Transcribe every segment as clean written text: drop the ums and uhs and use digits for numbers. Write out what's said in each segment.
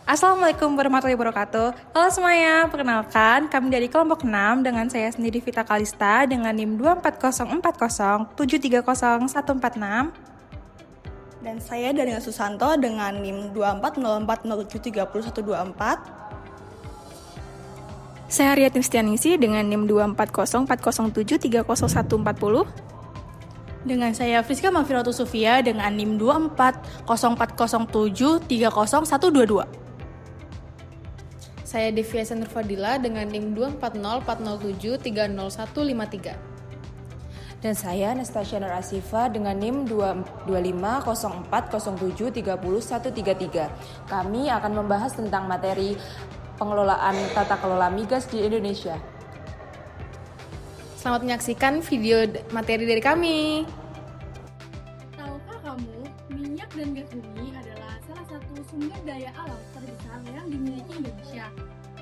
Assalamualaikum warahmatullahi wabarakatuh. Halo semuanya, perkenalkan kami dari kelompok 6 dengan saya sendiri Vita Kalista dengan NIM 24040730146. Dan saya Daniel Susanto dengan NIM 2404073124. Saya Riat Nistianisi dengan NIM 24040730140. Dengan saya Friska Mafiratul Sufia dengan NIM 240407300122. Saya Devia Nurfadila dengan NIM 240407300153. Dan saya Nastasia Nur Asifa dengan NIM 2250407300133. Kami akan membahas tentang materi pengelolaan tata kelola migas di Indonesia. Selamat menyaksikan video materi dari kami. Tahukah kamu, minyak dan gas bumi adalah salah satu sumber daya alam terbesar yang dimiliki Indonesia.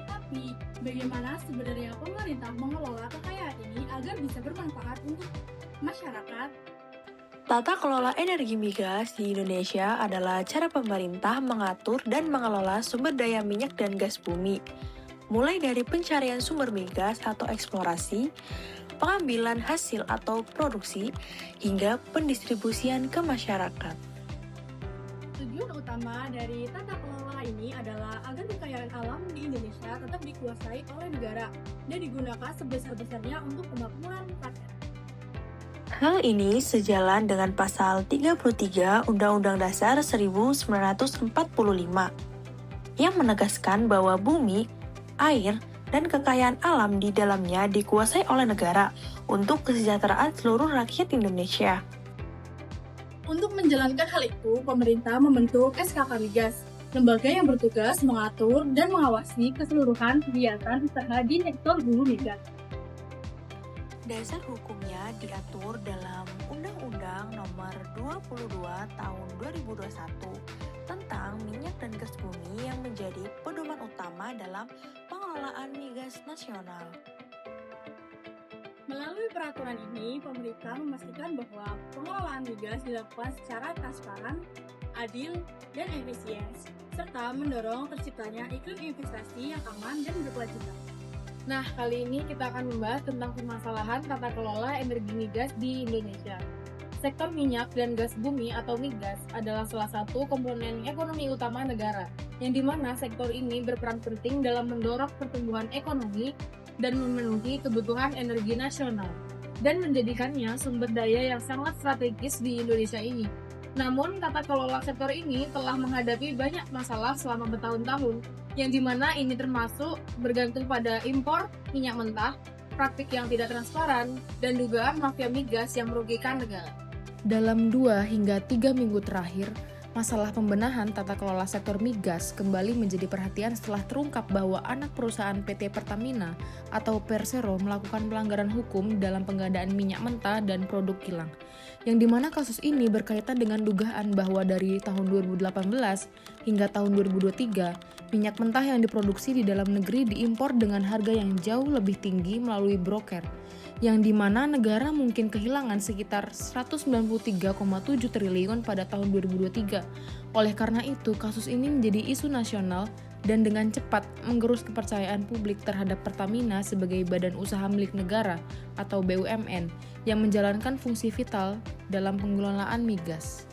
Tapi, bagaimana sebenarnya pemerintah mengelola kekayaan ini agar bisa bermanfaat untuk masyarakat? Tata kelola energi migas di Indonesia adalah cara pemerintah mengatur dan mengelola sumber daya minyak dan gas bumi, mulai dari pencarian sumber migas atau eksplorasi, pengambilan hasil atau produksi, hingga pendistribusian ke masyarakat. Tujuan utama dari tata kelola ini adalah agar kekayaan alam di Indonesia tetap dikuasai oleh negara dan digunakan sebesar-besarnya untuk kemakmuran rakyat. Hal ini sejalan dengan pasal 33 Undang-Undang Dasar 1945 yang menegaskan bahwa bumi, air, dan kekayaan alam di dalamnya dikuasai oleh negara untuk kesejahteraan seluruh rakyat Indonesia. Untuk menjalankan hal itu, pemerintah membentuk SKK Migas, lembaga yang bertugas mengatur dan mengawasi keseluruhan kegiatan usaha di sektor hulu migas. Dasar hukumnya diatur dalam Undang-Undang Nomor 22 Tahun 2021 tentang minyak dan gas bumi yang menjadi pedoman utama dalam pengelolaan migas nasional. Melalui peraturan ini, pemerintah memastikan bahwa pengelolaan migas dilakukan secara transparan, adil, dan efisien, serta mendorong terciptanya iklim investasi yang aman dan berkelanjutan. Nah, kali ini kita akan membahas tentang permasalahan tata kelola energi migas di Indonesia. Sektor minyak dan gas bumi atau migas adalah salah satu komponen ekonomi utama negara, yang dimana sektor ini berperan penting dalam mendorong pertumbuhan ekonomi dan memenuhi kebutuhan energi nasional, dan menjadikannya sumber daya yang sangat strategis di Indonesia ini. Namun, tata kelola sektor ini telah menghadapi banyak masalah selama bertahun-tahun, yang dimana ini termasuk bergantung pada impor minyak mentah, praktik yang tidak transparan, dan dugaan mafia migas yang merugikan negara. Dalam 2 hingga 3 minggu terakhir, masalah pembenahan tata kelola sektor migas kembali menjadi perhatian setelah terungkap bahwa anak perusahaan PT Pertamina atau Persero melakukan pelanggaran hukum dalam pengadaan minyak mentah dan produk kilang. Yang dimana kasus ini berkaitan dengan dugaan bahwa dari tahun 2018 hingga tahun 2023, minyak mentah yang diproduksi di dalam negeri diimpor dengan harga yang jauh lebih tinggi melalui broker, yang dimana negara mungkin kehilangan sekitar 193,7 triliun pada tahun 2023. Oleh karena itu, kasus ini menjadi isu nasional dan dengan cepat menggerus kepercayaan publik terhadap Pertamina sebagai badan usaha milik negara atau BUMN yang menjalankan fungsi vital dalam pengelolaan migas.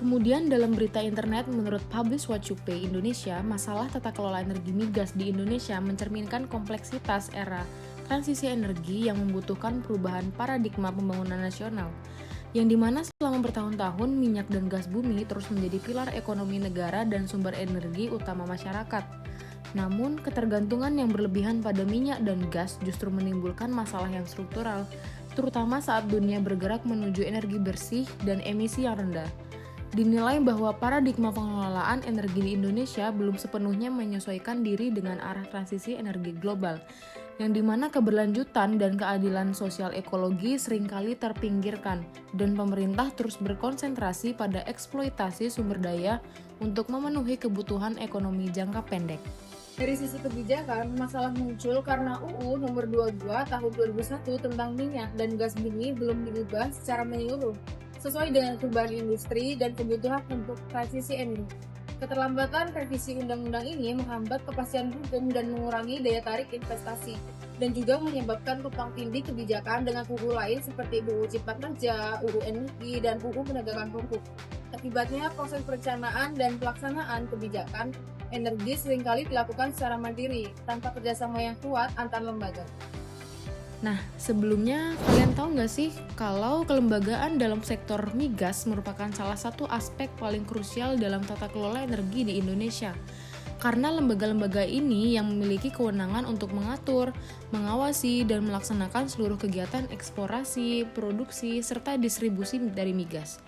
Kemudian dalam berita internet menurut Publish What You Pay Indonesia, masalah tata kelola energi migas di Indonesia mencerminkan kompleksitas era transisi energi yang membutuhkan perubahan paradigma pembangunan nasional, yang dimana selama bertahun-tahun minyak dan gas bumi terus menjadi pilar ekonomi negara dan sumber energi utama masyarakat. Namun, ketergantungan yang berlebihan pada minyak dan gas justru menimbulkan masalah yang struktural, terutama saat dunia bergerak menuju energi bersih dan emisi yang rendah. Dinilai bahwa paradigma pengelolaan energi di Indonesia belum sepenuhnya menyesuaikan diri dengan arah transisi energi global, yang dimana keberlanjutan dan keadilan sosial ekologi seringkali terpinggirkan, dan pemerintah terus berkonsentrasi pada eksploitasi sumber daya untuk memenuhi kebutuhan ekonomi jangka pendek. Dari sisi kebijakan, masalah muncul karena UU Nomor 22 Tahun 2001 tentang minyak dan gas bumi belum diubah secara menyeluruh, sesuai dengan perubahan industri dan kebutuhan untuk transisi energi. Keterlambatan revisi undang-undang ini menghambat kepastian hukum dan mengurangi daya tarik investasi, dan juga menyebabkan tumpang tindih kebijakan dengan UU lain seperti UU Cipta Kerja, UU Energi, dan UU Penegakan Hukum. Akibatnya, proses perencanaan dan pelaksanaan kebijakan energi seringkali dilakukan secara mandiri, tanpa kerjasama yang kuat antar lembaga. Nah, sebelumnya kalian tahu nggak sih kalau kelembagaan dalam sektor migas merupakan salah satu aspek paling krusial dalam tata kelola energi di Indonesia? Karena lembaga-lembaga ini yang memiliki kewenangan untuk mengatur, mengawasi, dan melaksanakan seluruh kegiatan eksplorasi, produksi, serta distribusi dari migas.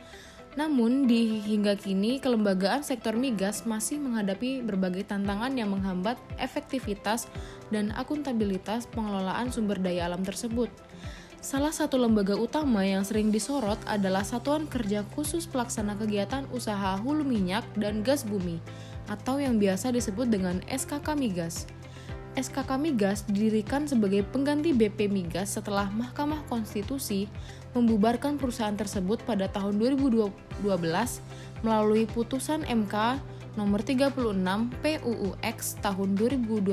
Namun, hingga kini kelembagaan sektor migas masih menghadapi berbagai tantangan yang menghambat efektivitas dan akuntabilitas pengelolaan sumber daya alam tersebut. Salah satu lembaga utama yang sering disorot adalah Satuan Kerja Khusus Pelaksana Kegiatan Usaha Hulu Minyak dan Gas Bumi, atau yang biasa disebut dengan SKK Migas. SKK Migas didirikan sebagai pengganti BP Migas setelah Mahkamah Konstitusi membubarkan perusahaan tersebut pada tahun 2012 melalui putusan MK nomor 36 PUUX tahun 2012,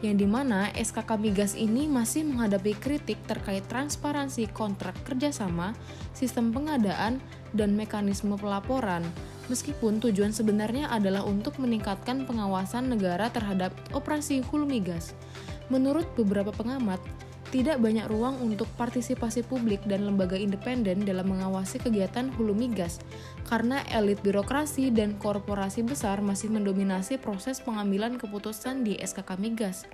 yang dimana SKK Migas ini masih menghadapi kritik terkait transparansi kontrak kerjasama, sistem pengadaan, dan mekanisme pelaporan. Meskipun tujuan sebenarnya adalah untuk meningkatkan pengawasan negara terhadap operasi hulu migas. Menurut beberapa pengamat, tidak banyak ruang untuk partisipasi publik dan lembaga independen dalam mengawasi kegiatan hulu migas, karena elit birokrasi dan korporasi besar masih mendominasi proses pengambilan keputusan di SKK Migas.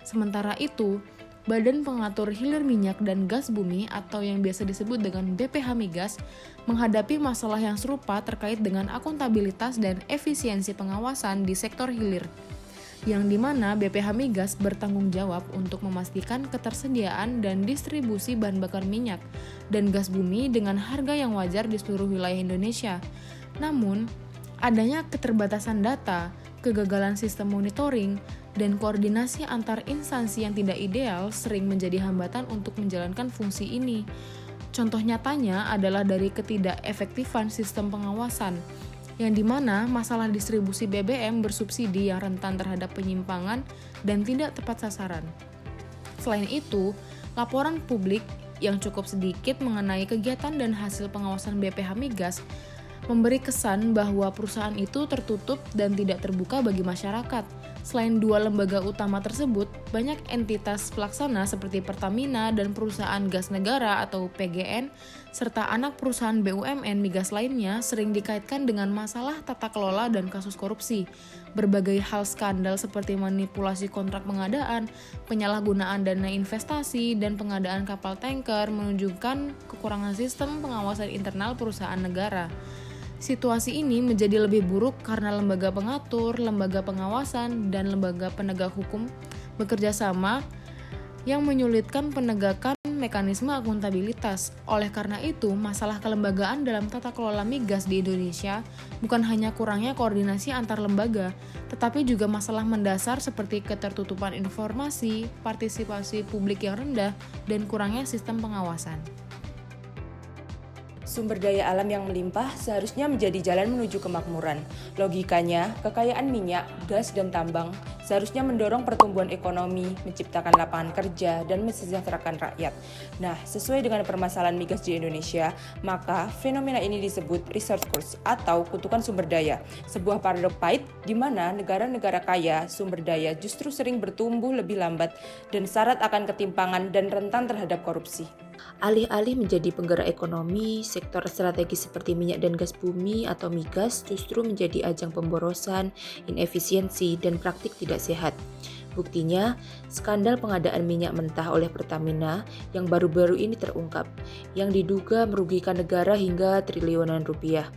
Sementara itu, Badan Pengatur Hilir Minyak dan Gas Bumi atau yang biasa disebut dengan BPH Migas menghadapi masalah yang serupa terkait dengan akuntabilitas dan efisiensi pengawasan di sektor hilir, yang dimana BPH Migas bertanggung jawab untuk memastikan ketersediaan dan distribusi bahan bakar minyak dan gas bumi dengan harga yang wajar di seluruh wilayah Indonesia. Namun, adanya keterbatasan data, kegagalan sistem monitoring, dan koordinasi antar instansi yang tidak ideal sering menjadi hambatan untuk menjalankan fungsi ini. Contoh nyatanya adalah dari ketidakefektifan sistem pengawasan, yang dimana masalah distribusi BBM bersubsidi yang rentan terhadap penyimpangan dan tidak tepat sasaran. Selain itu, laporan publik yang cukup sedikit mengenai kegiatan dan hasil pengawasan BPH Migas memberi kesan bahwa perusahaan itu tertutup dan tidak terbuka bagi masyarakat. Selain dua lembaga utama tersebut, banyak entitas pelaksana seperti Pertamina dan perusahaan gas negara atau PGN, serta anak perusahaan BUMN migas lainnya sering dikaitkan dengan masalah tata kelola dan kasus korupsi. Berbagai hal skandal seperti manipulasi kontrak pengadaan, penyalahgunaan dana investasi, dan pengadaan kapal tanker menunjukkan kekurangan sistem pengawasan internal perusahaan negara. Situasi ini menjadi lebih buruk karena lembaga pengatur, lembaga pengawasan, dan lembaga penegak hukum bekerja sama yang menyulitkan penegakan mekanisme akuntabilitas. Oleh karena itu, masalah kelembagaan dalam tata kelola migas di Indonesia bukan hanya kurangnya koordinasi antar lembaga, tetapi juga masalah mendasar seperti ketertutupan informasi, partisipasi publik yang rendah, dan kurangnya sistem pengawasan. Sumber daya alam yang melimpah seharusnya menjadi jalan menuju kemakmuran. Logikanya, kekayaan minyak, gas, dan tambang seharusnya mendorong pertumbuhan ekonomi, menciptakan lapangan kerja, dan mensejahterakan rakyat. Nah, sesuai dengan permasalahan migas di Indonesia, maka fenomena ini disebut resource curse atau kutukan sumber daya. Sebuah paradok pahit di mana negara-negara kaya sumber daya justru sering bertumbuh lebih lambat dan syarat akan ketimpangan dan rentan terhadap korupsi. Alih-alih menjadi penggerak ekonomi, sektor strategis seperti minyak dan gas bumi atau migas justru menjadi ajang pemborosan, inefisiensi, dan praktik tidak sehat. Buktinya, skandal pengadaan minyak mentah oleh Pertamina yang baru-baru ini terungkap, yang diduga merugikan negara hingga triliunan rupiah.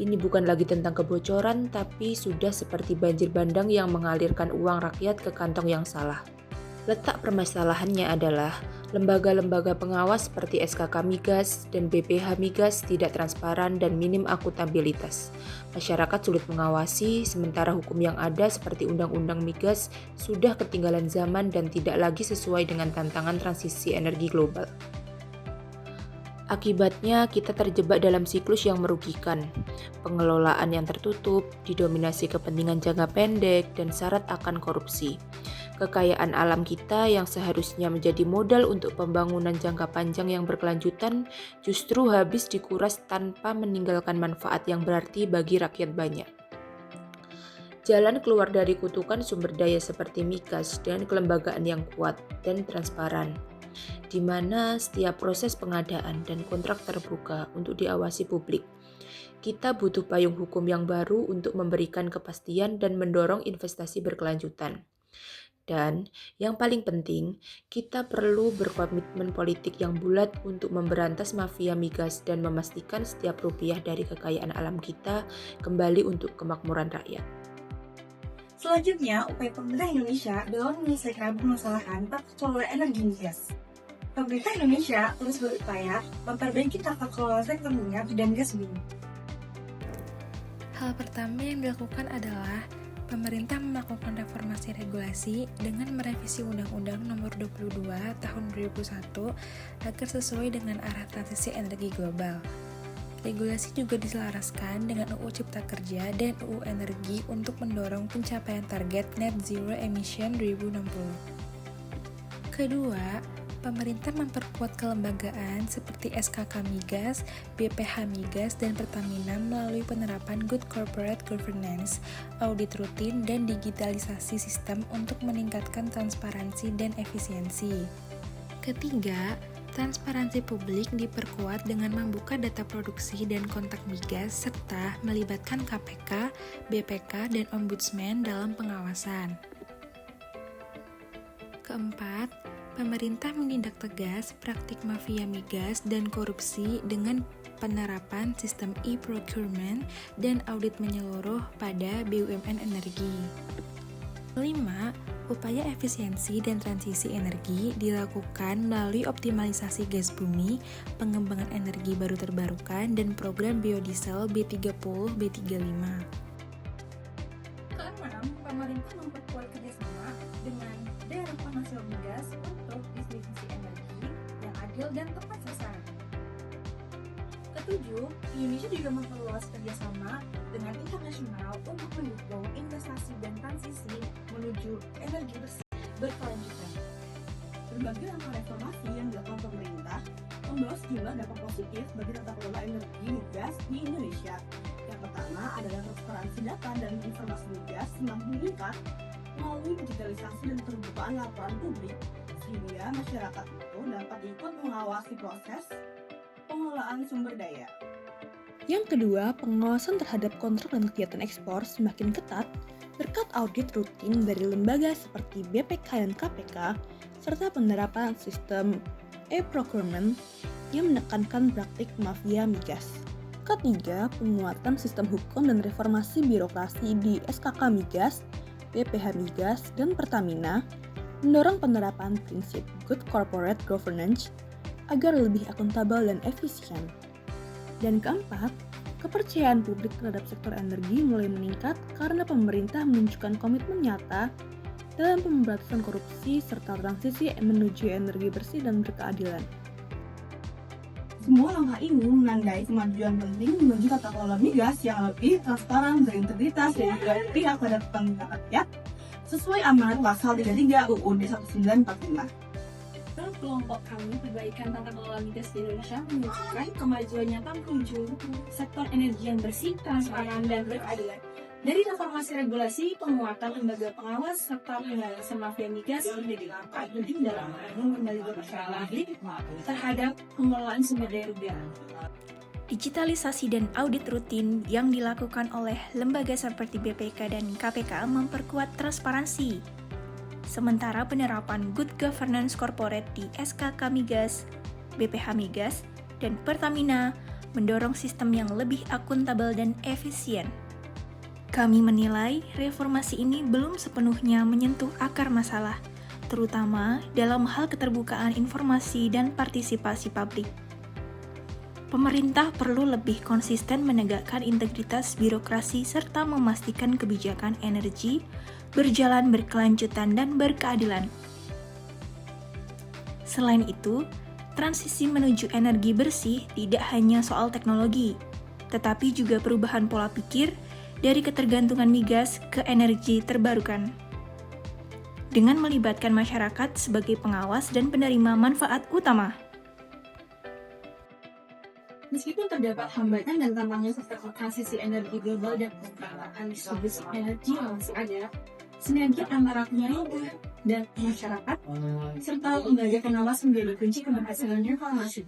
Ini bukan lagi tentang kebocoran, tapi sudah seperti banjir bandang yang mengalirkan uang rakyat ke kantong yang salah. Letak permasalahannya adalah lembaga-lembaga pengawas seperti SKK Migas dan BPH Migas tidak transparan dan minim akuntabilitas. Masyarakat sulit mengawasi, sementara hukum yang ada seperti Undang-Undang Migas sudah ketinggalan zaman dan tidak lagi sesuai dengan tantangan transisi energi global. Akibatnya, kita terjebak dalam siklus yang merugikan. Pengelolaan yang tertutup, didominasi kepentingan jangka pendek, dan syarat akan korupsi. Kekayaan alam kita yang seharusnya menjadi modal untuk pembangunan jangka panjang yang berkelanjutan justru habis dikuras tanpa meninggalkan manfaat yang berarti bagi rakyat banyak. Jalan keluar dari kutukan sumber daya seperti migas dengan kelembagaan yang kuat dan transparan, di mana setiap proses pengadaan dan kontrak terbuka untuk diawasi publik. Kita butuh payung hukum yang baru untuk memberikan kepastian dan mendorong investasi berkelanjutan. Dan yang paling penting, kita perlu berkomitmen politik yang bulat untuk memberantas mafia migas dan memastikan setiap rupiah dari kekayaan alam kita kembali untuk kemakmuran rakyat. Selanjutnya, upaya pemerintah Indonesia dalam menyelesaikan permasalahan tata kelola energi migas. Pemerintah Indonesia terus berupaya memperbaiki tata kelola sektor minyak dan gas bumi. Hal pertama yang dilakukan adalah pemerintah melakukan reformasi regulasi dengan merevisi Undang-Undang Nomor 22 Tahun 2001 agar sesuai dengan arah transisi energi global. Regulasi juga diselaraskan dengan UU Cipta Kerja dan UU Energi untuk mendorong pencapaian target Net Zero Emission 2060. Kedua, pemerintah memperkuat kelembagaan seperti SKK Migas, BPH Migas, dan Pertamina melalui penerapan Good Corporate Governance, audit rutin, dan digitalisasi sistem untuk meningkatkan transparansi dan efisiensi. Ketiga, transparansi publik diperkuat dengan membuka data produksi dan kontak migas serta melibatkan KPK, BPK, dan Ombudsman dalam pengawasan. Keempat, pemerintah menindak tegas praktik mafia migas dan korupsi dengan penerapan sistem e-procurement dan audit menyeluruh pada BUMN energi. 5. Upaya efisiensi dan transisi energi dilakukan melalui optimalisasi gas bumi, pengembangan energi baru terbarukan, dan program biodiesel B30, B35. Keenam, pemerintah memperkuat kerjasama dengan daerah penghasil migas untuk distribusi energi yang adil dan tepat sasaran. Ketujuh, Indonesia juga memperluas kerjasama dengan internasional untuk mendukung investasi dan transisi menuju energi bersih berkelanjutan. Berbagai langkah reformasi yang dilakukan pemerintah membawa sejumlah dampak positif bagi tata kelola energi migas di Indonesia. Yang pertama adalah transparansi data dan informasi migas semakin meningkat melalui digitalisasi dan terbukaan laporan publik, sehingga masyarakat itu dapat ikut mengawasi proses pengelolaan sumber daya. Yang kedua, pengawasan terhadap kontrak dan kegiatan ekspor semakin ketat berkat audit rutin dari lembaga seperti BPK dan KPK, serta penerapan sistem e-procurement yang menekankan praktik mafia migas. Ketiga, penguatan sistem hukum dan reformasi birokrasi di SKK Migas, BPH Migas, dan Pertamina mendorong penerapan prinsip Good Corporate Governance agar lebih akuntabel dan efisien. Dan keempat, kepercayaan publik terhadap sektor energi mulai meningkat karena pemerintah menunjukkan komitmen nyata dalam pemberantasan korupsi serta transisi menuju energi bersih dan berkeadilan. Semua langkah ini menandai kemajuan penting menuju tata kelola migas yang lebih transparan, berintegritas, dan juga pihak pada kepentingan rakyat sesuai amanat pasal 33 UUD 1945. Kelompok kami perbaikan tata kelola migas di Indonesia menunjukkan kemajuan nyata menuju sektor energi yang bersih, transparan, dan berkeadilan. Dari reformasi regulasi, penguatan lembaga pengawas, serta pemberantasan mafia migas menjadi langkah penting dalam membangun kembali kepercayaan publik terhadap pengelolaan sumber daya rupiah. Digitalisasi dan audit rutin yang dilakukan oleh lembaga seperti BPK dan KPK memperkuat transparansi. Sementara penerapan Good Governance Corporate di SKK Migas, BPH Migas, dan Pertamina mendorong sistem yang lebih akuntabel dan efisien. Kami menilai reformasi ini belum sepenuhnya menyentuh akar masalah, terutama dalam hal keterbukaan informasi dan partisipasi publik. Pemerintah perlu lebih konsisten menegakkan integritas birokrasi serta memastikan kebijakan energi berjalan berkelanjutan dan berkeadilan. Selain itu, transisi menuju energi bersih tidak hanya soal teknologi, tetapi juga perubahan pola pikir dari ketergantungan migas ke energi terbarukan. Dengan melibatkan masyarakat sebagai pengawas dan penerima manfaat utama. Meskipun terdapat hambatan dan tantangan seperti transisi energi global dan pengelolaan distribusi energi yang masih ada, sinergi antara pemerintah dan masyarakat serta lembaga pengawas menjadi kunci keberhasilan reformasi.